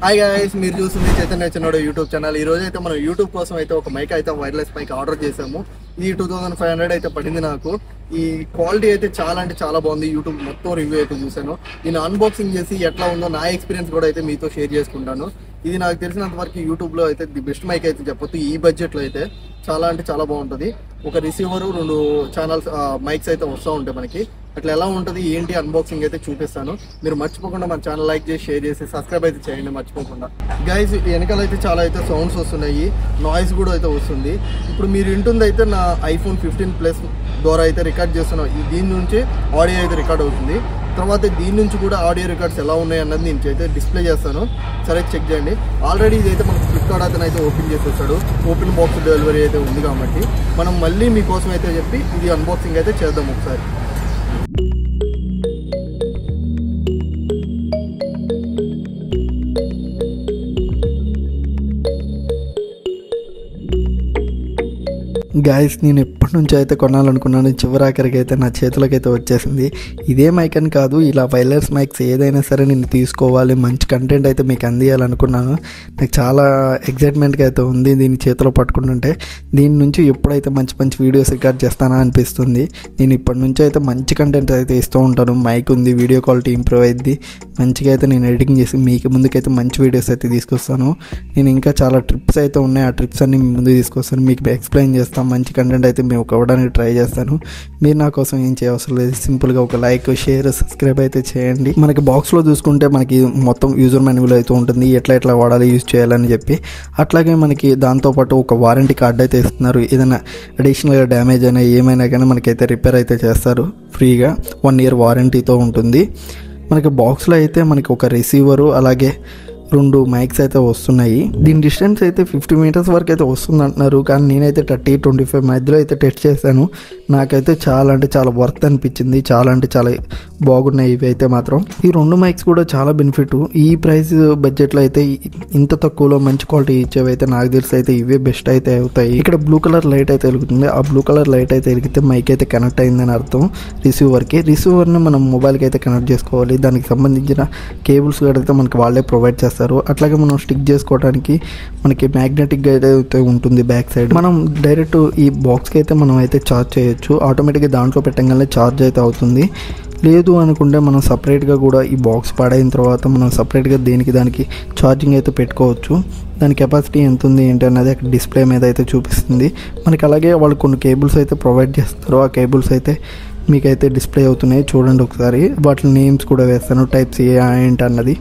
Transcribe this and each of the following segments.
Hi guys, మీరు చూస్తుంది చైతన్య చిన్నోడు యూట్యూబ్ ఛానల్. ఈ రోజు అయితే మనం యూట్యూబ్ కోసం అయితే ఒక మైక్ అయితే వైర్లెస్ మైక్ ఆర్డర్ చేసాము. ఇది 2500 అయితే పడింది నాకు. ఈ క్వాలిటీ అయితే చాలా అంటే చాలా బాగుంది. యూట్యూబ్ మొత్తం రివ్యూ అయితే చూసాను. నేను అన్బాక్సింగ్ చేసి ఎట్లా ఉందో నా ఎక్స్పీరియన్స్ కూడా అయితే మీతో షేర్ చేసుకుంటాను. ఇది నాకు తెలిసినంత వరకు యూట్యూబ్లో అయితే ది బెస్ట్ మైక్ అయితే చెప్పొచ్చు. ఈ బడ్జెట్లో అయితే చాలా అంటే చాలా బాగుంటుంది. ఒక రిసీవర్, 2 ఛానల్స్ మైక్స్ అయితే వస్తూ ఉంటాయి మనకి. అట్లా ఎలా ఉంటుంది ఏంటి అన్బాక్సింగ్ అయితే చూపిస్తాను. మీరు మర్చిపోకుండా మన ఛానల్ లైక్ చేసి షేర్ చేసి సబ్స్క్రైబ్ అయితే చేయండి మర్చిపోకుండా. గైస్, వెనకాల అయితే చాలా అయితే సౌండ్స్ వస్తున్నాయి, నాయిస్ కూడా అయితే వస్తుంది. ఇప్పుడు మీరు వింటుంది అయితే నా iPhone 15 Plus ద్వారా అయితే రికార్డ్ చేస్తున్నాను. దీని నుంచి ఆడియో అయితే రికార్డ్ అవుతుంది. తర్వాత దీని నుంచి కూడా ఆడియో రికార్డ్స్ ఎలా ఉన్నాయి అన్నది నేను అయితే డిస్ప్లే చేస్తాను. సరే చెక్ చేయండి. ఆల్రెడీ ఇదైతే మనకు ఫ్లిప్కార్ట్ అతను అయితే ఓపెన్ చేసేస్తాడు. ఓపెన్ బాక్స్ డెలివరీ అయితే ఉంది కాబట్టి మనం మళ్ళీ మీకోసం అయితే చెప్పి ఇది అన్బాక్సింగ్ అయితే చేద్దాం ఒకసారి. గాయస్, నేను ఎప్పటి నుంచి అయితే కొనాలనుకున్నాను, చివరాఖరికి అయితే నా చేతులకి అయితే వచ్చేసింది. ఇదే మైక్ అని కాదు, ఇలా వైర్లెస్ మైక్స్ ఏదైనా సరే నేను తీసుకోవాలి, మంచి కంటెంట్ అయితే మీకు అందియాలనుకున్నాను. నాకు చాలా ఎగ్జైట్మెంట్గా అయితే ఉంది దీన్ని చేతిలో పట్టుకుంటుంటే. దీని నుంచి ఎప్పుడైతే మంచి మంచి వీడియోస్ రికార్డ్ చేస్తానా అనిపిస్తుంది. నేను ఇప్పటి నుంచి అయితే మంచి కంటెంట్ అయితే ఇస్తూ ఉంటాను. మైక్ ఉంది, వీడియో క్వాలిటీ ఇంప్రూవ్ అయింది, మంచిగా అయితే నేను ఎడిటింగ్ చేసి మీకు ముందుకైతే మంచి వీడియోస్ అయితే తీసుకొస్తాను. నేను ఇంకా చాలా ట్రిప్స్ అయితే ఉన్నాయి, ఆ ట్రిప్స్ అన్ని మీ ముందుకు తీసుకొస్తాను, మీకు ఎక్స్ప్లెయిన్ చేస్తాను. మంచి కంటెంట్ అయితే మేము ఇవ్వడానికి ట్రై చేస్తాను. మీరు నా కోసం ఏం చేయవసరం లేదు, సింపుల్గా ఒక లైక్, షేర్, సబ్స్క్రైబ్ అయితే చేయండి. మనకి బాక్స్లో చూసుకుంటే మనకి మొత్తం యూజర్ మాన్యువల్ అయితే ఉంటుంది, ఎట్లా వాడాలి, యూజ్ చేయాలని చెప్పి. అట్లాగే మనకి దాంతోపాటు ఒక వారంటీ కార్డ్ అయితే ఇస్తున్నారు. ఏదైనా అడిషనల్గా డ్యామేజ్ అయినా ఏమైనా కానీ మనకైతే రిపేర్ అయితే చేస్తారు ఫ్రీగా. 1 year వారంటీతో ఉంటుంది. మనకి బాక్స్లో అయితే మనకి ఒక రిసీవరు, అలాగే 2 మైక్స్ అయితే వస్తున్నాయి. దీని డిస్టెన్స్ అయితే 50 meters వరకు అయితే వస్తుంది అంటున్నారు, కానీ నేనైతే 30-25 మధ్యలో అయితే టెస్ట్ చేశాను. నాకైతే చాలా అంటే చాలా వర్త్ అనిపించింది. చాలా అంటే చాలా బాగున్నాయి ఇవి అయితే మాత్రం. ఈ 2 మైక్స్ కూడా చాలా బెనిఫిట్. ఈ ప్రైస్ బడ్జెట్లో అయితే ఇంత తక్కువలో మంచి క్వాలిటీ ఇచ్చేవి అయితే నాకు తెలిసి అయితే ఇవే బెస్ట్ అయితే అవుతాయి. ఇక్కడ బ్లూ కలర్ లైట్ అయితే వెలుగుతుంది. ఆ బ్లూ కలర్ లైట్ అయితే వెలిగితే మైక్ అయితే కనెక్ట్ అయిందని అర్థం రిసీవర్కి. రిసీవర్ని మనం మొబైల్కి అయితే కనెక్ట్ చేసుకోవాలి. దానికి సంబంధించిన కేబుల్స్ అయితే మనకి వాళ్ళే ప్రొవైడ్ చేస్తారు. అట్లాగే మనం స్టిక్ చేసుకోవడానికి మనకి మ్యాగ్నెటిక్ అయితే ఉంటుంది బ్యాక్ సైడ్. మనం డైరెక్ట్ ఈ బాక్స్కి అయితే మనం అయితే ఛార్జ్ చేయొచ్చు. ఆటోమేటిక్గా దాంట్లో పెట్టగానే ఛార్జ్ అయితే అవుతుంది. లేదు అనుకుంటే మనం సపరేట్గా కూడా ఈ బాక్స్ పడైన తర్వాత మనం సపరేట్గా దానికి ఛార్జింగ్ అయితే పెట్టుకోవచ్చు. దాని కెపాసిటీ ఎంత ఉంది ఏంటి అన్నది అక్కడ డిస్ప్లే మీద అయితే చూపిస్తుంది మనకి. అలాగే వాళ్ళు కొన్ని కేబుల్స్ అయితే ప్రొవైడ్ చేస్తారు. ఆ కేబుల్స్ అయితే మీకైతే డిస్ప్లే అవుతున్నాయి, చూడండి ఒకసారి. వాటి నేమ్స్ కూడా వేస్తాను, టైప్స్ ఏంటి అన్నది.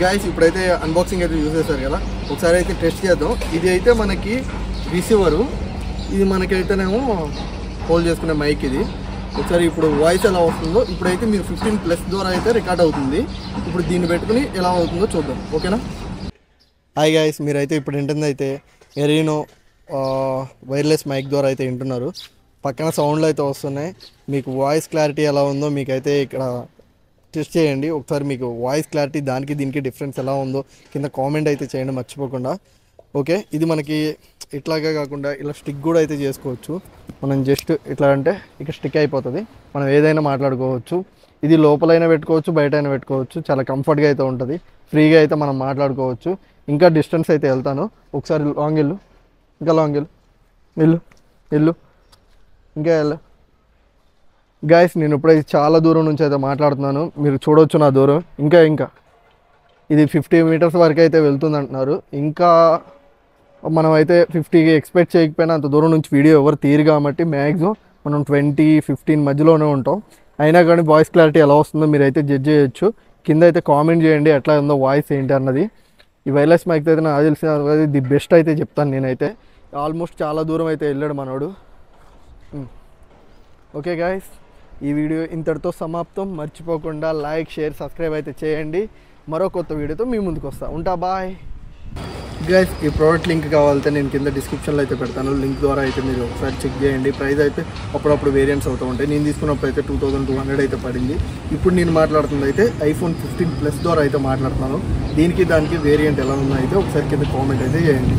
గైస్, ఇప్పుడైతే అన్బాక్సింగ్ అయితే చూసేసారు కదా, ఒకసారి అయితే టెస్ట్ చేద్దాం. ఇది అయితే మనకి రిసీవరు, ఇది మనకైతేనేమో హోల్డ్ చేసుకునే మైక్. ఇది ఒకసారి ఇప్పుడు వాయిస్ ఎలా వస్తుందో, ఇప్పుడైతే మీరు 15 Plus ద్వారా అయితే రికార్డ్ అవుతుంది. ఇప్పుడు దీన్ని పెట్టుకుని ఎలా అవుతుందో చూద్దాం, ఓకేనా? హాయ్ గైస్, మీరైతే ఇప్పుడు వింటుంది అయితే ఎరీనో వైర్లెస్ మైక్ ద్వారా అయితే వింటున్నారు. పక్కన సౌండ్లు అయితే వస్తున్నాయి. మీకు వాయిస్ క్లారిటీ ఎలా ఉందో మీకైతే ఇక్కడ టెస్ట్ చేయండి ఒకసారి. మీకు వాయిస్ క్లారిటీ దానికి దీనికి డిఫరెన్స్ ఎలా ఉందో కింద కామెంట్ అయితే చేయండి మర్చిపోకుండా, ఓకే? ఇది మనకి ఇట్లాగే కాకుండా ఇలా స్టిక్ కూడా అయితే చేసుకోవచ్చు. మనం జస్ట్ ఇట్లా అంటే ఇక స్టిక్ అయిపోతుంది, మనం ఏదైనా మాట్లాడుకోవచ్చు. ఇది లోపలైనా పెట్టుకోవచ్చు, బయట అయినా పెట్టుకోవచ్చు. చాలా కంఫర్ట్గా అయితే ఉంటుంది, ఫ్రీగా అయితే మనం మాట్లాడుకోవచ్చు. ఇంకా డిస్టెన్స్ అయితే వెళ్తాను, ఒకసారి లాంగ్ వెళ్ళు, ఇంకా లాంగ్ వెళ్ళు, ఇంకా వెళ్ళు. గైస్, నేను ఇప్పుడైతే చాలా దూరం నుంచి అయితే మాట్లాడుతున్నాను, మీరు చూడవచ్చు నా దూరం. ఇంకా ఇది 50 meters వరకు అయితే వెళ్తుంది అంటున్నారు. ఇంకా మనం అయితే 50 ఎక్స్పెక్ట్ చేయకపోయినా అంత దూరం నుంచి వీడియో ఎవరు తీరు కాబట్టి మ్యాక్సిమం మనం 20-15 మధ్యలోనే ఉంటాం. అయినా కానీ వాయిస్ క్లారిటీ ఎలా వస్తుందో మీరు అయితే జడ్జ్ చేయొచ్చు. కింద అయితే కామెంట్ చేయండి ఎట్లా ఉందో వాయిస్ ఏంటి అన్నది. ఈ వైర్లెస్ మైక్ అయితే నాకు తెలిసిన ది బెస్ట్ అయితే చెప్తాను నేనైతే. ఆల్మోస్ట్ చాలా దూరం అయితే వెళ్ళాడు మనోడు. ఓకే గైస్, ఈ వీడియో ఇంతటితో సమాప్తం. మర్చిపోకుండా లైక్, షేర్, సబ్స్క్రైబ్ అయితే చేయండి. మరో కొత్త వీడియోతో మీ ముందుకు వస్తా ఉంటా. బాయ్. గైస్ ఈ ప్రోడక్ట్ లింక్ కావాలంటే నేను కింద డిస్క్రిప్షన్లో అయితే పెడతాను. లింక్ ద్వారా అయితే మీరు ఒకసారి చెక్ చేయండి. ప్రైస్ అయితే అప్పుడప్పుడు వేరియంట్స్ అవుతూ ఉంటాయి. నేను తీసుకున్నప్పుడు అయితే 2200 అయితే పడింది. ఇప్పుడు నేను మాట్లాడుతుంది అయితే iPhone 15 Plus ద్వారా అయితే మాట్లాడుతున్నాను. దీనికి దానికి వేరియంట్ ఎలా ఉందో అయితే ఒకసారి కింద కామెంట్ అయితే చేయండి.